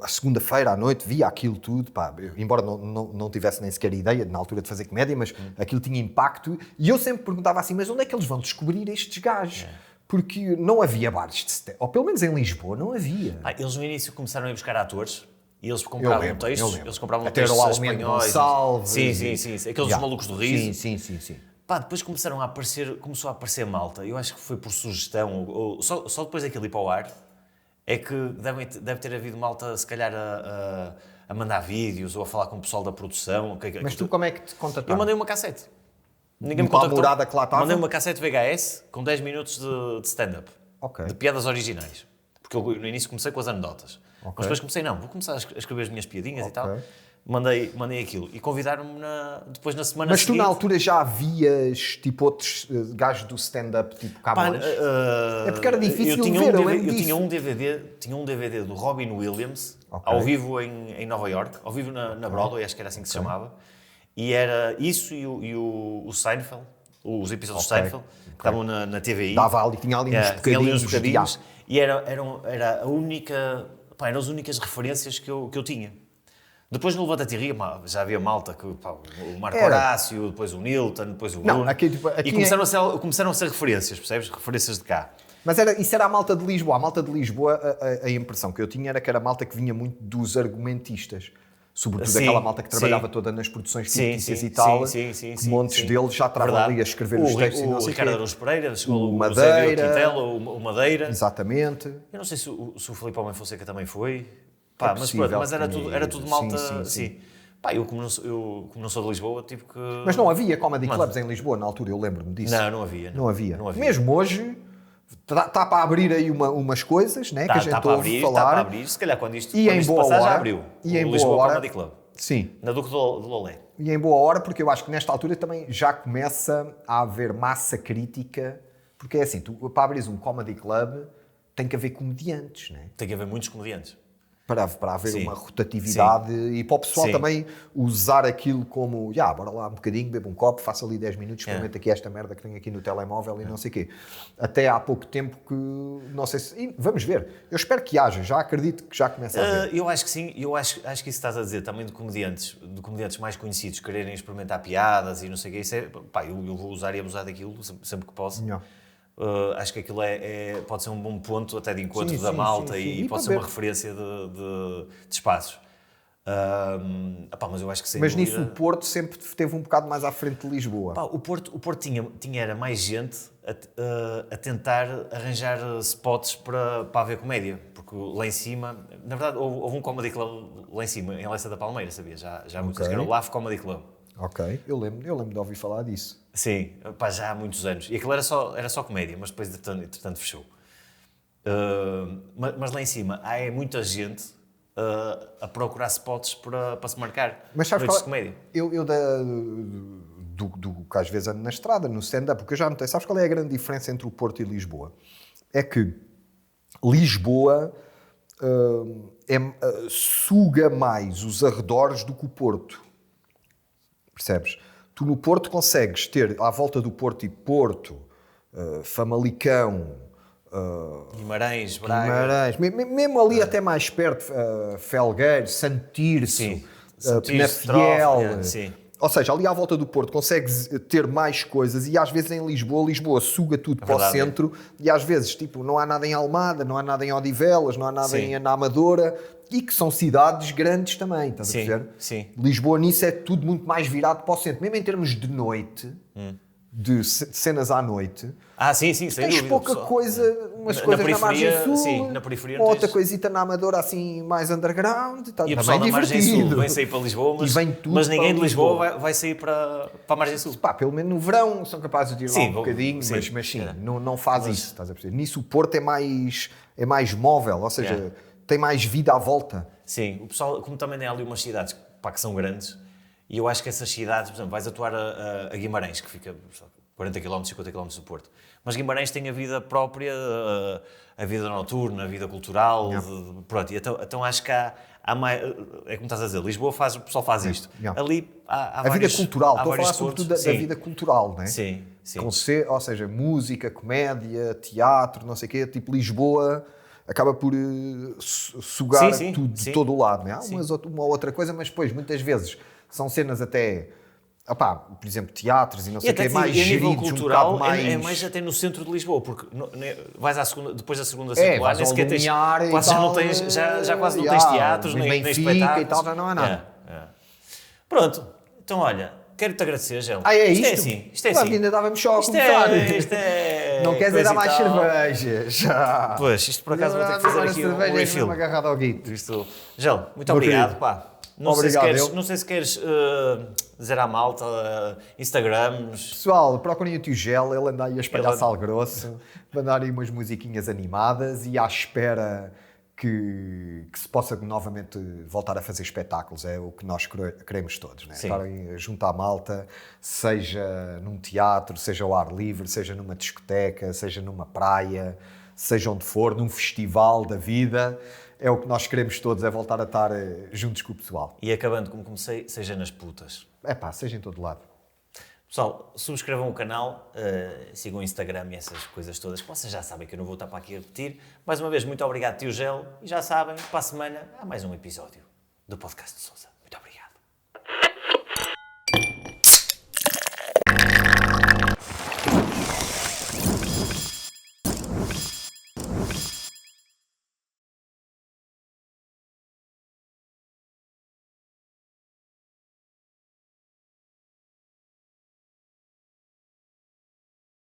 a segunda-feira à noite, via aquilo tudo, pá, embora não tivesse nem sequer ideia na altura de fazer comédia, mas aquilo tinha impacto, e eu sempre perguntava assim, mas onde é que eles vão descobrir estes gajos? Porque não havia bares de stand-up, ou pelo menos em Lisboa não havia. Eles no início começaram a ir buscar atores e eles compravam textos. Eles compravam até textos espanhóis. Gonçalves. Sim. Aqueles dos malucos do riso. Sim. Pá, depois começou a aparecer malta. Eu acho que foi por sugestão, ou só depois daquilo ir para o ar, é que deve ter havido malta, se calhar, a mandar vídeos ou a falar com o pessoal da produção. Mas tu como é que te contataram? Eu mandei uma cassete. Ninguém me contactou. morada que lá estava? Mandei uma cassete VHS com 10 minutos de stand-up. Okay. De piadas originais. Porque eu no início comecei com as anedotas. Mas depois comecei, vou começar a escrever as minhas piadinhas e tal. Mandei aquilo. E convidaram-me depois na semana seguinte. Mas tu na altura já vias tipo outros gajos do stand-up, tipo Camões? É porque era difícil ver, eu tinha um DVD do Robin Williams, ao vivo em Nova York, ao vivo na Broadway, acho que era assim que se chamava. E era isso e o Seinfeld, os episódios de Seinfeld, que estavam na TVI. Tinha ali uns bocadinhos. E era a única, eram as únicas referências que eu tinha. Depois no Levanta-te e Ri, já havia malta, o Marco Horácio, depois o Nilton, depois o Bruno. E começaram a ser referências, percebes? Referências de cá. Mas isso era a malta de Lisboa. A malta de Lisboa, a impressão que eu tinha era que era a malta que vinha muito dos argumentistas. Sobretudo aquela malta que trabalhava toda nas produções fictícias e tal, que montes deles já estavam ali a escrever os textos e não sei o Ricardo Araújo Pereira, o Madeira, o Madeira. Exatamente. Eu não sei se o Filipe Homem Fonseca também foi. Pá, mas era tudo malta. Sim. Pá, eu como não sou de Lisboa, tive que... Mas não havia comedy clubs em Lisboa na altura, eu lembro-me disso. Não havia. Não havia. Mesmo hoje... Está para abrir aí umas coisas, né, que a gente ouve falar. Está para abrir, se calhar quando isto passar já abriu. E em Lisboa boa hora, Comedy Club. Sim. Na Duque de Lolé. E em boa hora, porque eu acho que nesta altura também já começa a haver massa crítica, porque é assim, para abrir um comedy club tem que haver comediantes, né? Tem que haver muitos comediantes. Para haver uma rotatividade e para o pessoal também usar aquilo como, bora lá um bocadinho, bebo um copo, faço ali 10 minutos, experimento aqui esta merda que tenho aqui no telemóvel e não sei o quê. Até há pouco tempo que, não sei se... vamos ver. Eu espero que haja, já acredito que já começa a haver. Eu acho que sim, eu acho que isso estás a dizer também de comediantes mais conhecidos quererem experimentar piadas e não sei o quê. Isso eu vou usar e abusar daquilo sempre que posso. Não. Acho que aquilo pode ser um bom ponto até de encontro da malta e pode ser uma referência de espaços. Mas eu acho que Mas nisso o Porto sempre esteve um bocado mais à frente de Lisboa. O Porto tinha mais gente a tentar arranjar spots para haver comédia, porque lá em cima, na verdade, houve um comedy club lá em cima, em Leça da Palmeira, sabia? Já há muitos anos, que era o LAF Comedy Club. Ok, eu lembro de ouvir falar disso. Sim, já há muitos anos. E aquilo era só comédia, mas depois, entretanto, fechou. Mas lá em cima há muita gente a procurar spots para se marcar. Mas sabes noites de comédia. Eu do que às vezes ando na estrada, no stand-up, porque eu já notei, sabes qual é a grande diferença entre o Porto e Lisboa? É que Lisboa suga mais os arredores do que o Porto. Percebes? Tu no Porto consegues ter, à volta do Porto e Porto, Famalicão, Guimarães, Braga. Mesmo ali até mais perto, Felgueiros, Santo Tirso, Penafiel. Ou seja, ali à volta do Porto consegues ter mais coisas e às vezes em Lisboa suga tudo para o centro e às vezes não há nada em Almada, não há nada em Odivelas, não há nada na Amadora e que são cidades grandes também, estás a perceber? Sim. Lisboa nisso é tudo muito mais virado para o centro, mesmo em termos de noite, de cenas à noite. Sim, sem tens dúvida. Pouca coisa, umas coisas na margem sul, sim, na periferia uma outra coisita na Amadora assim mais underground. E o pessoal da margem sul vem sair para Lisboa, mas ninguém de Lisboa vai sair para a margem sul. Pelo menos no verão são capazes de ir lá um bocadinho, mas sim, não faz isso, estás a perceber? Nisso o Porto é mais móvel, ou seja, tem mais vida à volta. Sim, o pessoal, como também tem ali umas cidades que são grandes, e eu acho que essas cidades, por exemplo, vais atuar a Guimarães, que fica 40 km, 50 km do Porto. Mas Guimarães tem a vida própria, a vida noturna, a vida cultural. Pronto, então acho que há mais. É como estás a dizer, Lisboa o pessoal faz isto. Ali há a vários, vida cultural, estou a falar pontos, sobretudo da vida cultural, não é? Sim. Ou seja, música, comédia, teatro, não sei o quê, tipo Lisboa acaba por sugar tudo de todo o lado, não é? Há uma outra coisa, mas depois, muitas vezes, são cenas até... por exemplo, teatros e não sei o que, mais geridos, cultural, um mais... é mais até no centro de Lisboa, porque vais depois da segunda circular, nem sequer tens, quase já quase não tens teatros, nem espetáculos. E tal, já não há nada. Pronto, então olha, quero-te agradecer, Gel. É isto? Isto é assim. Ainda dava-me só a começar. Não queres ir dar mais cervejas? Pois, isto por acaso vou ter que fazer aqui um refill. Uma agarrada ao guito. Gel, muito obrigado, pá. Não sei se queres dizer à malta, Instagrams... Pessoal, procurem o tio Gel, ele anda aí a espalhar sal grosso, mandar aí umas musiquinhas animadas e à espera que se possa novamente voltar a fazer espetáculos. É o que nós queremos todos, né? Estarem junto à malta, seja num teatro, seja ao ar livre, seja numa discoteca, seja numa praia, seja onde for, num festival da vida... É o que nós queremos todos, é voltar a estar juntos com o pessoal. E acabando como comecei, seja nas putas. Seja em todo lado. Pessoal, subscrevam o canal, sigam o Instagram e essas coisas todas, que vocês já sabem que eu não vou estar para aqui a repetir. Mais uma vez, muito obrigado, tio Gel. E já sabem, para a semana há mais um episódio do Podcast de Sousa.